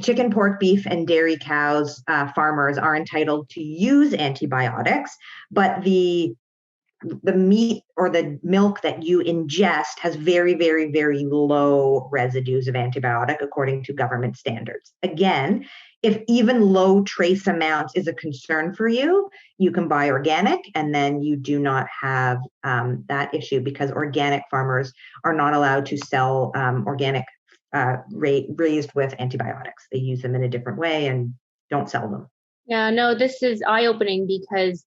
Chicken, pork, beef, and dairy cows, farmers are entitled to use antibiotics, but the meat or the milk that you ingest has very, very, very low residues of antibiotic according to government standards. Again, if even low trace amounts is a concern for you, you can buy organic, and then you do not have that issue, because organic farmers are not allowed to sell organic raised with antibiotics. They use them in a different way and don't sell them. Yeah, no, this is eye-opening, because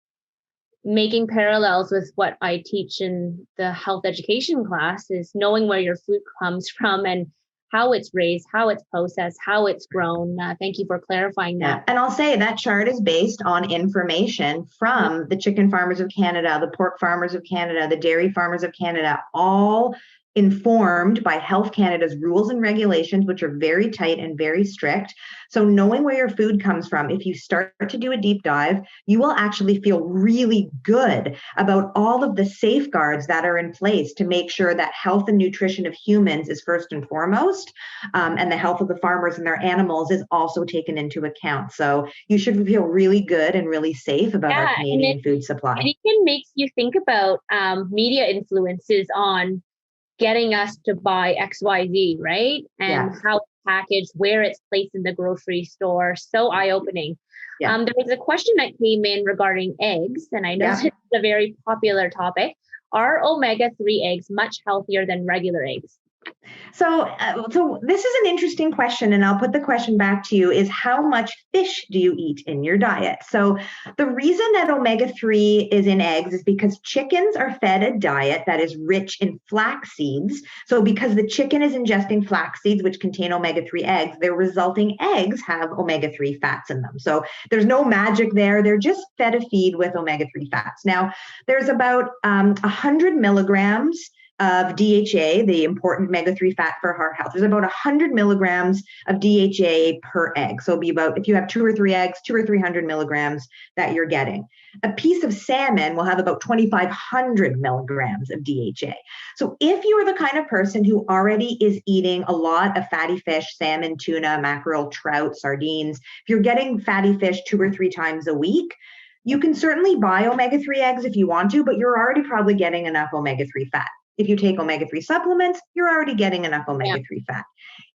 making parallels with what I teach in the health education class is knowing where your food comes from and how it's raised, how it's processed, how it's grown. Thank you for clarifying that. And I'll say that chart is based on information from the chicken farmers of Canada, the pork farmers of Canada, the dairy farmers of Canada, all informed by Health Canada's rules and regulations, which are very tight and very strict. So knowing where your food comes from, if you start to do a deep dive, you will actually feel really good about all of the safeguards that are in place to make sure that health and nutrition of humans is first and foremost, and the health of the farmers and their animals is also taken into account. So you should feel really good and really safe about our Canadian food supply. It even makes you think about media influences on getting us to buy XYZ, right? And how it's packaged, where it's placed in the grocery store. So eye-opening. There was a question that came in regarding eggs, and I know it's a very popular topic. Are omega-3 eggs much healthier than regular eggs? So this is an interesting question, and I'll put the question back to you, is how much fish do you eat in your diet? So the reason that omega-3 is in eggs is because chickens are fed a diet that is rich in flax seeds. So because the chicken is ingesting flax seeds, which contain omega-3 eggs, their resulting eggs have omega-3 fats in them. So there's no magic there. They're just fed a feed with omega-3 fats. Now, there's about 100 milligrams of DHA, the important omega-3 fat for heart health. There's about 100 milligrams of DHA per egg. So it'll be about, if you have 2 or 3 eggs, 200 or 300 milligrams that you're getting. A piece of salmon will have about 2,500 milligrams of DHA. So if you are the kind of person who already is eating a lot of fatty fish, salmon, tuna, mackerel, trout, sardines, if you're getting fatty fish 2 or 3 times a week, you can certainly buy omega-3 eggs if you want to, but you're already probably getting enough omega-3 fat. If you take omega-3 supplements, you're already getting enough omega-3 fat.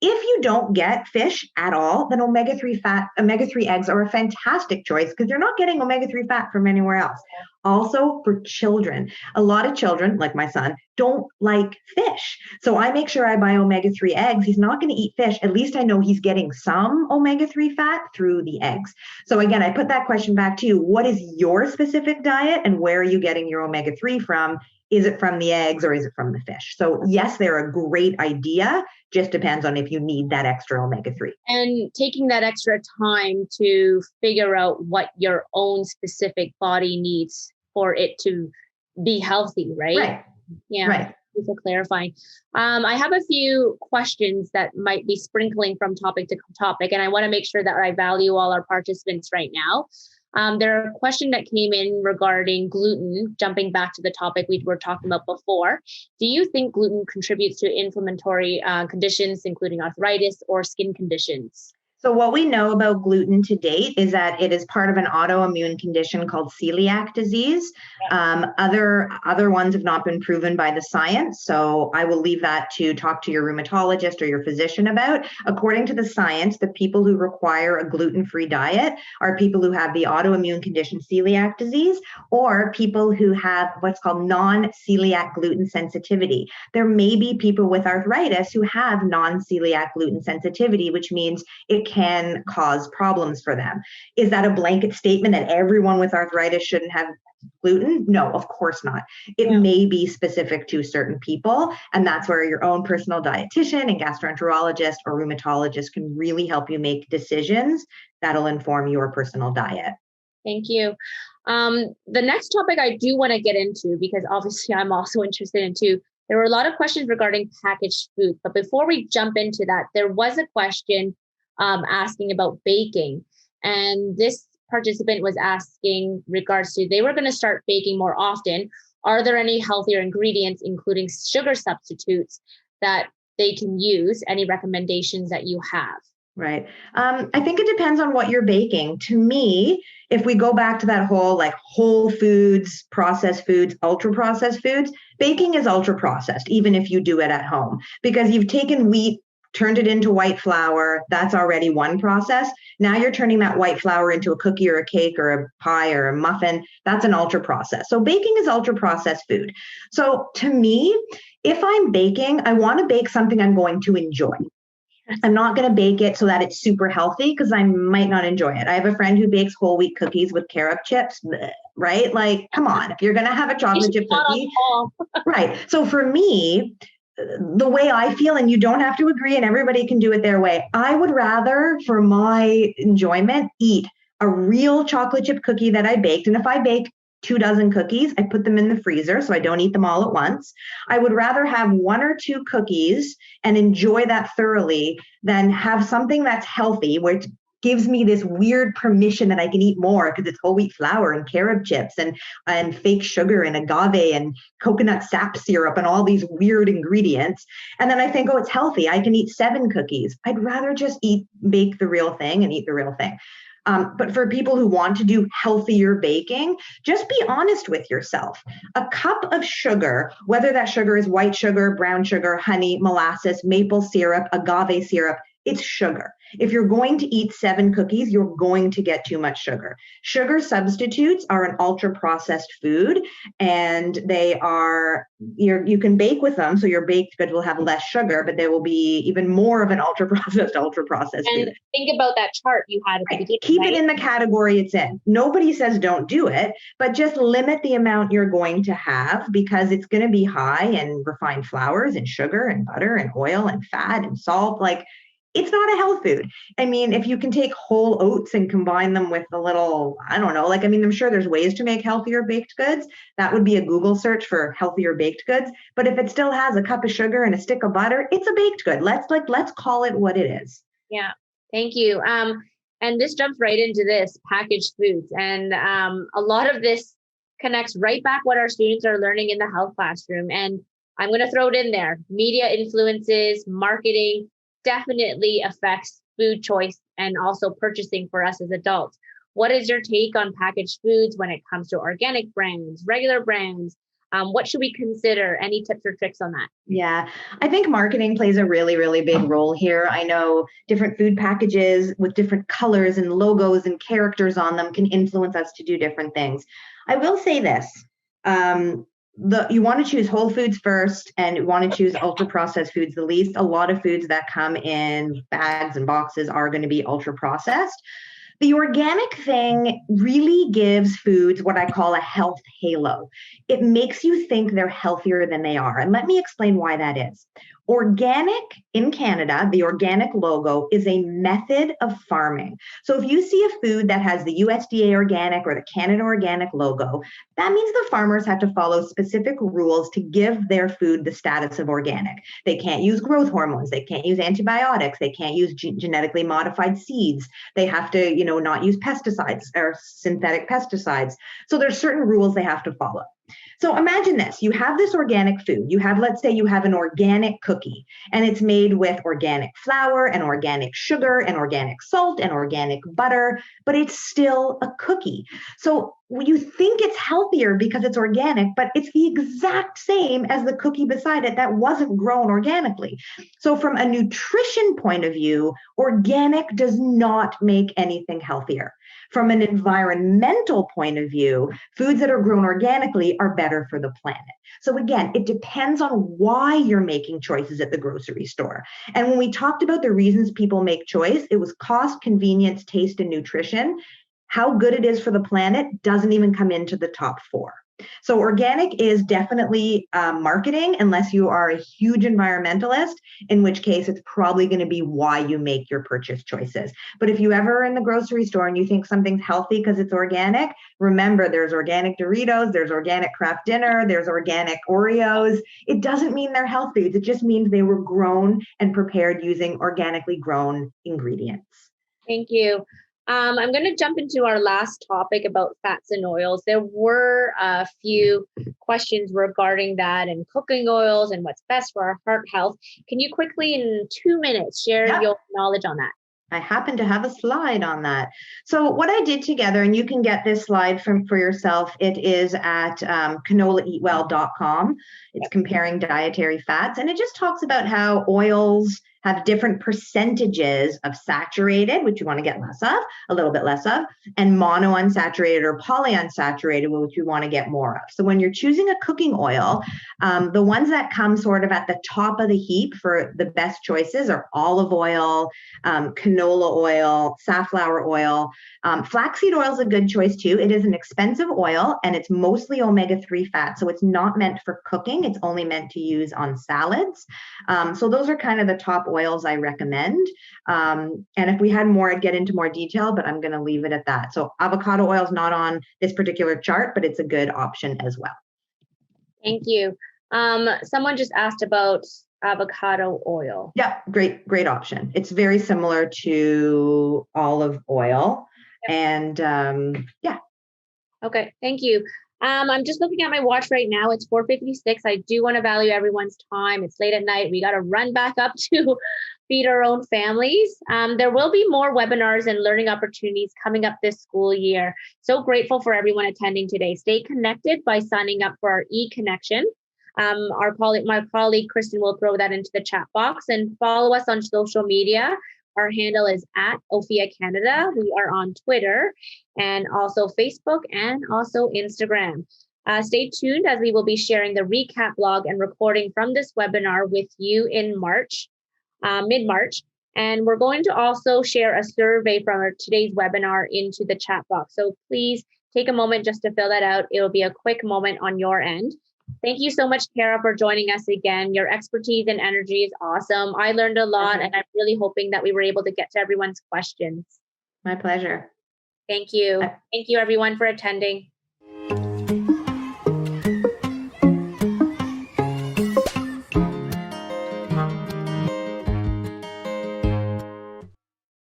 If you don't get fish at all, then omega-3 eggs are a fantastic choice, because you're not getting omega-3 fat from anywhere else. Also for children, a lot of children, like my son, don't like fish. So I make sure I buy omega-3 eggs. He's not going to eat fish. At least I know he's getting some omega-3 fat through the eggs. So again, I put that question back to you. What is your specific diet, and where are you getting your omega-3 from? Is it from the eggs or is it from the fish? So yes, they're a great idea. Just depends on if you need that extra omega-3. And taking that extra time to figure out what your own specific body needs for it to be healthy, right? Right. Yeah. Right. Thank you for clarifying. I have a few questions that might be sprinkling from topic to topic, and I want to make sure that I value all our participants right now. There are a question that came in regarding gluten, jumping back to the topic we were talking about before. Do you think gluten contributes to inflammatory conditions, including arthritis or skin conditions? So what we know about gluten to date is that it is part of an autoimmune condition called celiac disease. Other ones have not been proven by the science, so I will leave that to talk to your rheumatologist or your physician about. According to the science, the people who require a gluten-free diet are people who have the autoimmune condition celiac disease, or people who have what's called non-celiac gluten sensitivity. There may be people with arthritis who have non-celiac gluten sensitivity, which means it can cause problems for them. Is that a blanket statement that everyone with arthritis shouldn't have gluten? No, of course not. It may be specific to certain people, and that's where your own personal dietitian and gastroenterologist or rheumatologist can really help you make decisions that'll inform your personal diet. Thank you. The next topic I do want to get into, because obviously I'm also interested in too, there were a lot of questions regarding packaged food, but before we jump into that, there was a question asking about baking. And this participant was asking regards to, they were going to start baking more often. are there any healthier ingredients, including sugar substitutes, that they can use? Any recommendations that you have? Right. I think it depends on what you're baking. To me, if we go back to that whole like whole foods, processed foods, ultra processed foods, baking is ultra processed, even if you do it at home, because you've taken wheat, turned it into white flour. That's already one process. Now you're turning that white flour into a cookie or a cake or a pie or a muffin. That's an ultra process. So baking is ultra processed food. So to me, if I'm baking, I want to bake something I'm going to enjoy. I'm not going to bake it so that it's super healthy because I might not enjoy it. I have a friend who bakes whole wheat cookies with Cara chips, right? Like, come on, if you're going to have a chocolate chip cookie, right? So for me, the way I feel, and you don't have to agree, and everybody can do it their way. I would rather, for my enjoyment, eat a real chocolate chip cookie that I baked. And if I bake 24 cookies, I put them in the freezer so I don't eat them all at once. I would rather have 1 or 2 cookies and enjoy that thoroughly than have something that's healthy, which gives me this weird permission that I can eat more because it's whole wheat flour and carob chips and fake sugar and agave and coconut sap syrup and all these weird ingredients. And then I think, oh, it's healthy. I can eat 7 cookies. I'd rather just bake the real thing and eat the real thing. But for people who want to do healthier baking, just be honest with yourself. A cup of sugar, whether that sugar is white sugar, brown sugar, honey, molasses, maple syrup, agave syrup, it's sugar. If you're going to eat 7 cookies, you're going to get too much sugar. Sugar substitutes are an ultra processed food, and they are, you can bake with them. So your baked goods will have less sugar, but they will be even more of an ultra processed and food. Think about that chart you had at the beginning. Keep it in the category it's in. Nobody says don't do it, but just limit the amount you're going to have because it's going to be high in refined flours and sugar and butter and oil and fat and salt. Like, it's not a health food. I mean, if you can take whole oats and combine them with a little, I don't know, like, I mean, I'm sure there's ways to make healthier baked goods. That would be a Google search for healthier baked goods. But if it still has a cup of sugar and a stick of butter, it's a baked good. Let's call it what it is. Yeah. Thank you. And this jumps right into this packaged foods. And a lot of this connects right back what our students are learning in the health classroom. And I'm going to throw it in there. Media influences, marketing definitely affects food choice and also purchasing for us as adults. What is your take on packaged foods when it comes to organic brands, regular brands? What should we consider? Any tips or tricks on that? Yeah, I think marketing plays a really, really big role here. I know different food packages with different colors and logos and characters on them can influence us to do different things. I will say this. You want to choose whole foods first, and you want to choose ultra processed foods the least. A lot of foods that come in bags and boxes are going to be ultra processed. The organic thing really gives foods what I call a health halo. It makes you think they're healthier than they are. And let me explain why that is. Organic in Canada, the organic logo is a method of farming. So if you see a food that has the USDA organic or the Canada organic logo, that means the farmers have to follow specific rules to give their food the status of organic. They can't use growth hormones. They can't use antibiotics. They can't use genetically modified seeds. They have to, not use pesticides or synthetic pesticides. So there's certain rules they have to follow. So imagine this, you have this organic food. Let's say you have an organic cookie, and it's made with organic flour and organic sugar and organic salt and organic butter, but it's still a cookie. So you think it's healthier because it's organic, but it's the exact same as the cookie beside it that wasn't grown organically. So from a nutrition point of view, organic does not make anything healthier. From an environmental point of view, foods that are grown organically are better for the planet. So again, it depends on why you're making choices at the grocery store. And when we talked about the reasons people make choice, it was cost, convenience, taste, and nutrition. How good it is for the planet doesn't even come into the top 4. So organic is definitely marketing, unless you are a huge environmentalist, in which case it's probably going to be why you make your purchase choices. But if you ever are in the grocery store and you think something's healthy because it's organic, remember there's organic Doritos, there's organic Kraft Dinner, there's organic Oreos. It doesn't mean they're health foods. It just means they were grown and prepared using organically grown ingredients. Thank you. I'm going to jump into our last topic about fats and oils. There were a few questions regarding that and cooking oils and what's best for our heart health. Can you quickly, in 2 minutes, share your knowledge on that? I happen to have a slide on that. So what I did together, and you can get this slide for yourself, it is at canolaeatwell.com. It's comparing dietary fats, and it just talks about how oils have different percentages of saturated, which you want to get less of, a little bit less of, and monounsaturated or polyunsaturated, which you want to get more of. So when you're choosing a cooking oil, the ones that come sort of at the top of the heap for the best choices are olive oil, canola oil, safflower oil. Flaxseed oil is a good choice too. It is an expensive oil and it's mostly omega-3 fat. So it's not meant for cooking. It's only meant to use on salads. So those are kind of the top oils I recommend. And if we had more, I'd get into more detail, but I'm going to leave it at that. So avocado oil is not on this particular chart, but it's a good option as well. Thank you. Someone just asked about avocado oil. Yeah, great option. It's very similar to olive oil. Yep. And yeah. Okay, thank you. I'm just looking at my watch right now. It's 4:56. I do want to value everyone's time. It's late at night. We got to run back up to feed our own families. There will be more webinars and learning opportunities coming up this school year. So grateful for everyone attending today. Stay connected by signing up for our e-connection. My colleague, Kristen, will throw that into the chat box, and follow us on social media. Our handle is at OPHEA Canada. We are on Twitter and also Facebook and also Instagram. Stay tuned as we will be sharing the recap blog and recording from this webinar with you in March, mid-March. And we're going to also share a survey from today's webinar into the chat box. So please take a moment just to fill that out. It'll be a quick moment on your end. Thank you so much, Cara, for joining us again. Your expertise and energy is awesome. I learned a lot, and I'm really hoping that we were able to get to everyone's questions. My pleasure. Thank you. Thank you, everyone, for attending.